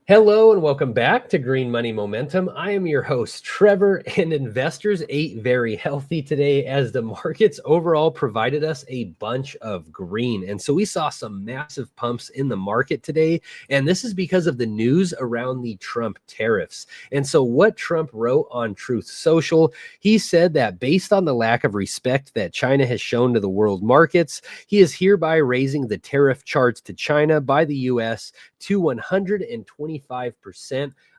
Hello and welcome back to Green Money Momentum. I am your host, Trevor, and investors ate very healthy today as the markets overall provided us a bunch of green. And so we saw some massive pumps in the market today. And this is because of the news around the Trump tariffs. And so what Trump wrote on Truth Social, he said that based on the lack of respect that China has shown to the world markets, he is hereby raising the tariff charge to China by the U.S. to 125%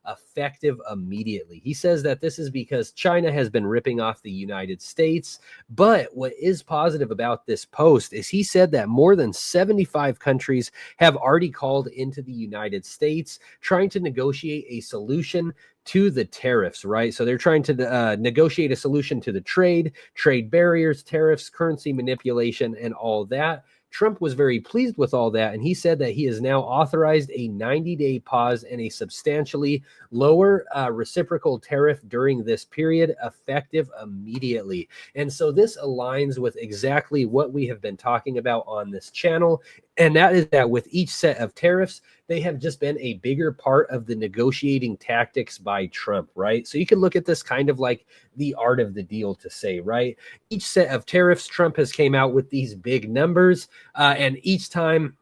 effective immediately. He says that this is because China has been ripping off the United States. But what is positive about this post is he said that more than 75 countries have already called into the United States trying to negotiate a solution to the tariffs, right? So they're trying to negotiate a solution to the trade barriers, tariffs, currency manipulation, and all that. Trump was very pleased with all that, and he said that he has now authorized a 90-day pause and a substantially lower reciprocal tariff during this period, effective immediately. And so this aligns with exactly what we have been talking about on this channel, and that is that with each set of tariffs, they have just been a bigger part of the negotiating tactics by Trump, right? So you can look at this kind of like the art of the deal to say, right? Each set of tariffs, Trump has came out with these big numbers, and each time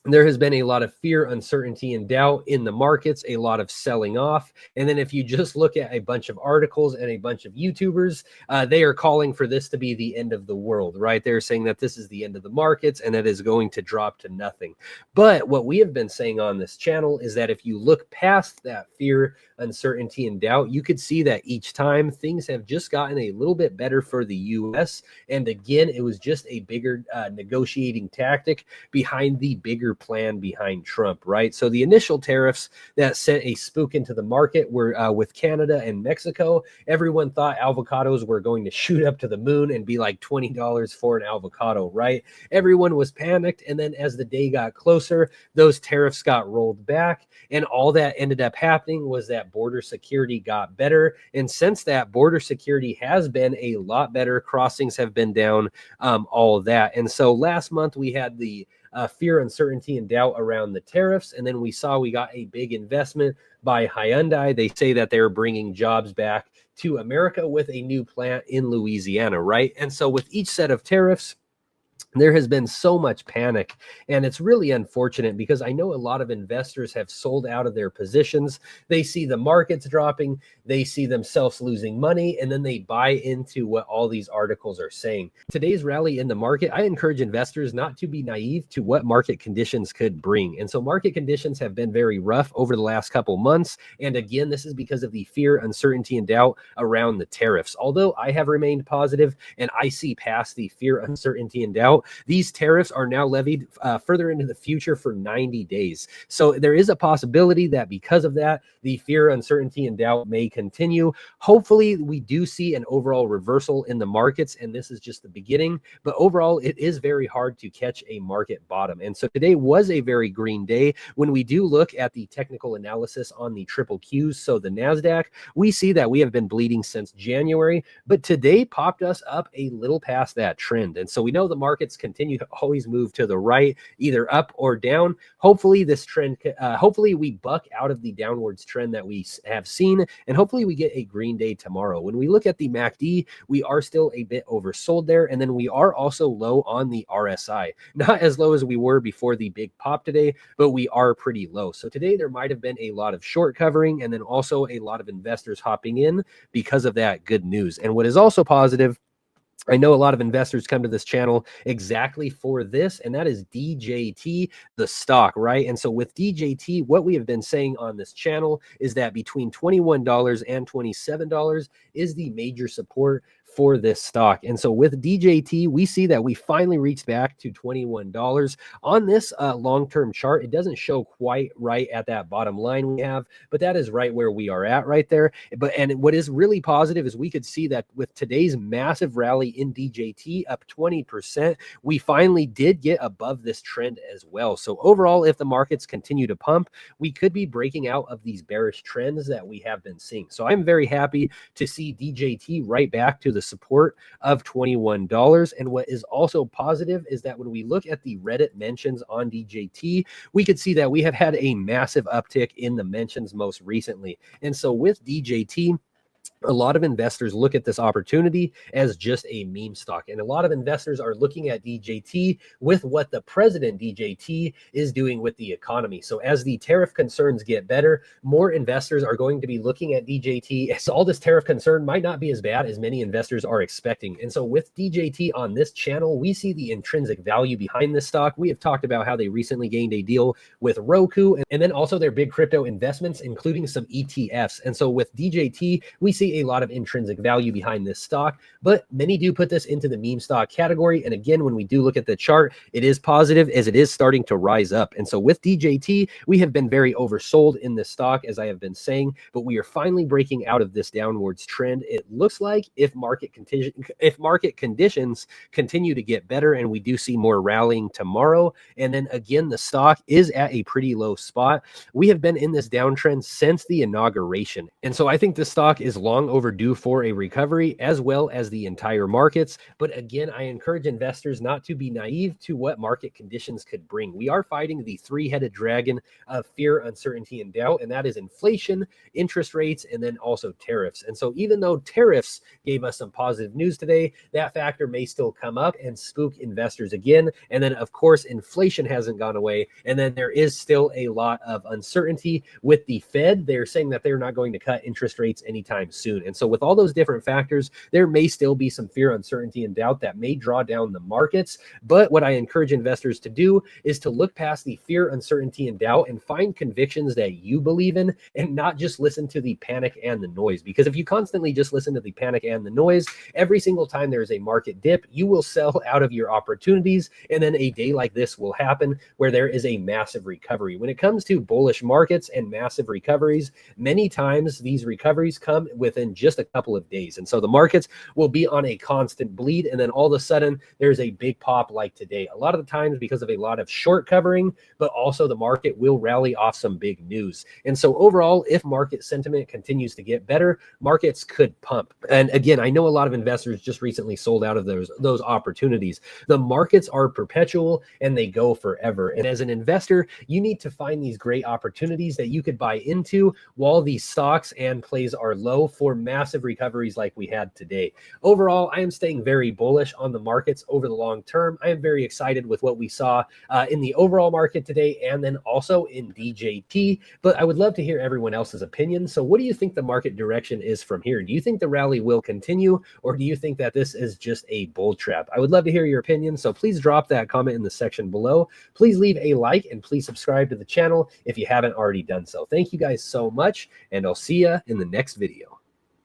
there has been a lot of fear, uncertainty, and doubt in the markets, a lot of selling off. And then if you just look at a bunch of articles and a bunch of YouTubers, they are calling for this to be the end of the world, right? They're saying that this is the end of the markets and that is going to drop to nothing. But what we have been saying on this channel is that if you look past that fear, uncertainty, and doubt, you could see that each time things have just gotten a little bit better for the U.S. And again, it was just a bigger negotiating tactic behind the bigger plan behind Trump, right? So the initial tariffs that sent a spook into the market were with Canada and Mexico. Everyone thought avocados were going to shoot up to the moon and be like $20 for an avocado, right? Everyone was panicked. And then as the day got closer, those tariffs got rolled back. And all that ended up happening was that border security got better. And since that, border security has been a lot better. Crossings have been down, all of that. And so last month we had the fear, uncertainty, and doubt around the tariffs. And then we got a big investment by Hyundai. They say that they're bringing jobs back to America with a new plant in Louisiana, right? And so with each set of tariffs, there has been so much panic, and it's really unfortunate because I know a lot of investors have sold out of their positions. They see the markets dropping, they see themselves losing money, and then they buy into what all these articles are saying. Today's rally in the market, I encourage investors not to be naive to what market conditions could bring. And so market conditions have been very rough over the last couple months. And again, this is because of the fear, uncertainty, and doubt around the tariffs. Although I have remained positive and I see past the fear, uncertainty, and doubt, these tariffs are now levied further into the future for 90 days. So there is a possibility that because of that, the fear, uncertainty, and doubt may continue. Hopefully, we do see an overall reversal in the markets, and this is just the beginning. But overall, it is very hard to catch a market bottom. And so today was a very green day. When we do look at the technical analysis on the triple Qs, so the NASDAQ, we see that we have been bleeding since January, but today popped us up a little past that trend. And so we know the markets continue to always move to the right, either up or down. Hopefully this trend, hopefully we buck out of the downwards trend that we have seen, and hopefully we get a green day tomorrow. When we look at the MACD, we are still a bit oversold there, and then we are also low on the RSI. Not as low as we were before the big pop today, but we are pretty low. So today there might have been a lot of short covering, and then also a lot of investors hopping in because of that good news. And what is also positive, I know a lot of investors come to this channel exactly for this, and that is DJT, the stock, right? And so with DJT, what we have been saying on this channel is that between $21 and $27 is the major support for this stock. And so with DJT, we see that we finally reached back to $21 on this long-term chart. It doesn't show quite right at that bottom line we have, but that is right where we are at right there. And what is really positive is we could see that with today's massive rally in DJT up 20%, we finally did get above this trend as well. So overall, if the markets continue to pump, we could be breaking out of these bearish trends that we have been seeing. So I'm very happy to see DJT right back to the support of $21. And what is also positive is that when we look at the Reddit mentions on DJT, we could see that we have had a massive uptick in the mentions most recently. And so with DJT, a lot of investors look at this opportunity as just a meme stock. And a lot of investors are looking at DJT with what the president DJT is doing with the economy. So as the tariff concerns get better, more investors are going to be looking at DJT. So all this tariff concern might not be as bad as many investors are expecting. And so with DJT on this channel, we see the intrinsic value behind this stock. We have talked about how they recently gained a deal with Roku and then also their big crypto investments, including some ETFs. And so with DJT, we see a lot of intrinsic value behind this stock, but many do put this into the meme stock category. And again, when we do look at the chart, it is positive as it is starting to rise up. And so with DJT, we have been very oversold in this stock, as I have been saying, but we are finally breaking out of this downwards trend. It looks like if market conditions continue to get better and we do see more rallying tomorrow, and then again, the stock is at a pretty low spot. We have been in this downtrend since the inauguration. And so I think the stock is long overdue for a recovery, as well as the entire markets. But again, I encourage investors not to be naive to what market conditions could bring. We are fighting the three-headed dragon of fear, uncertainty, and doubt, and that is inflation, interest rates, and then also tariffs. And so even though tariffs gave us some positive news today, that factor may still come up and spook investors again. And then, of course, inflation hasn't gone away. And then there is still a lot of uncertainty with the Fed. They're saying that they're not going to cut interest rates anytime soon. And so with all those different factors, there may still be some fear, uncertainty, and doubt that may draw down the markets. But what I encourage investors to do is to look past the fear, uncertainty, and doubt and find convictions that you believe in and not just listen to the panic and the noise. Because if you constantly just listen to the panic and the noise, every single time there is a market dip, you will sell out of your opportunities. And then a day like this will happen where there is a massive recovery. When it comes to bullish markets and massive recoveries, many times these recoveries come within just a couple of days. And so the markets will be on a constant bleed. And then all of a sudden there's a big pop like today. A lot of the times because of a lot of short covering, but also the market will rally off some big news. And so overall, if market sentiment continues to get better, markets could pump. And again, I know a lot of investors just recently sold out of those opportunities. The markets are perpetual and they go forever. And as an investor, you need to find these great opportunities that you could buy into while these stocks and plays are low for massive recoveries like we had today. Overall, I am staying very bullish on the markets over the long term. I am very excited with what we saw in the overall market today and then also in DJT, but I would love to hear everyone else's opinion. So what do you think the market direction is from here? Do you think the rally will continue, or do you think that this is just a bull trap? I would love to hear your opinion, so please drop that comment in the section below. Please leave a like and please subscribe to the channel if you haven't already done so. Thank you guys so much, and I'll see you in the next video.